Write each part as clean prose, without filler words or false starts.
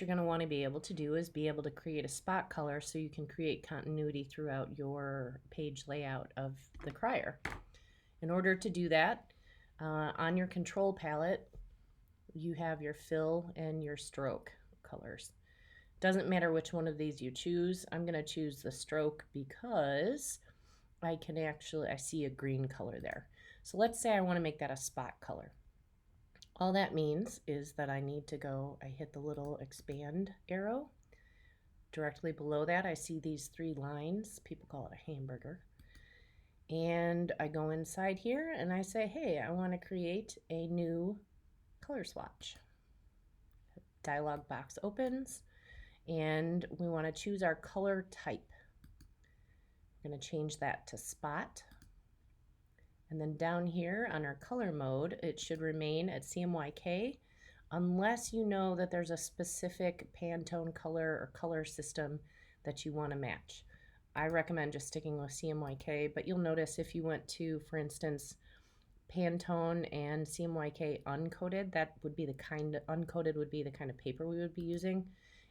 you're going to want to be able to do is be able to create a spot color so you can create continuity throughout your page layout of the crier. In order to do that, on your control palette, you have your fill and your stroke colors. Doesn't matter which one of these you choose. I'm going to choose the stroke because I see a green color there. So let's say I want to make that a spot color. All that means is that I hit the little expand arrow. Directly below that, I see these 3 lines. People call it a hamburger. And I go inside here and I say, hey, I want to create a new color swatch. Dialog box opens and we want to choose our color type. We're going to change that to spot. And then down here on our color mode, it should remain at CMYK unless you know that there's a specific Pantone color or color system that you want to match. I recommend just sticking with CMYK, but you'll notice if you went to, for instance, Pantone and CMYK uncoated, uncoated would be the kind of paper we would be using.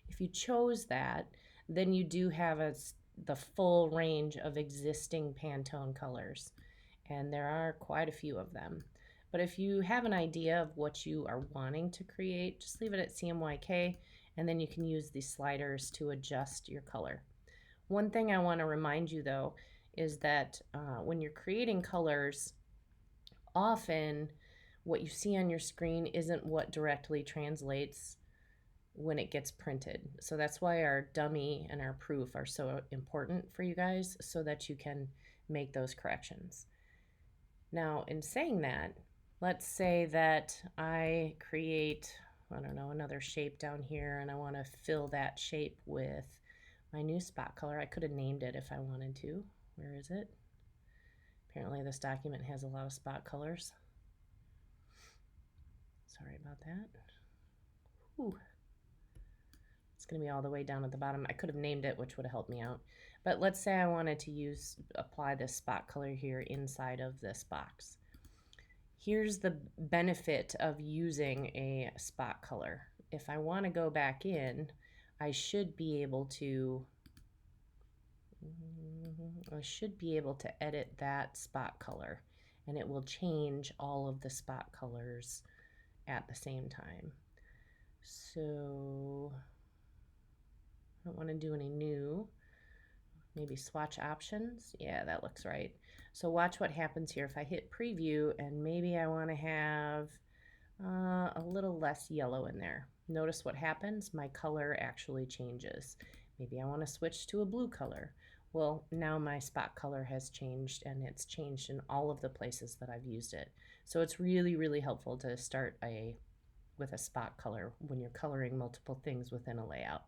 If you chose that, then you do have the full range of existing Pantone colors, and there are quite a few of them. But if you have an idea of what you are wanting to create, just leave it at CMYK, and then you can use the sliders to adjust your color. One thing I want to remind you though is that when you're creating colors, often what you see on your screen isn't what directly translates when it gets printed. So that's why our dummy and our proof are so important for you guys, so that you can make those corrections. Now, in saying that, let's say that I create, I don't know, another shape down here and I want to fill that shape with my new spot color. I could have named it if I wanted to. Where is it? Apparently this document has a lot of spot colors. Sorry about that. Ooh. It's going to be all the way down at the bottom. I could have named it, which would have helped me out. But let's say I wanted to apply this spot color here inside of this box. Here's the benefit of using a spot color. If I want to go back in, I should be able to edit that spot color, and it will change all of the spot colors at the same time. So I don't want to do any new. Maybe swatch options. Yeah, that looks right. So watch what happens here. If I hit preview and maybe I want to have a little less yellow in there. Notice what happens. My color actually changes. Maybe I want to switch to a blue color. Well, now my spot color has changed, and it's changed in all of the places that I've used it. So it's really, really helpful to start with a spot color when you're coloring multiple things within a layout.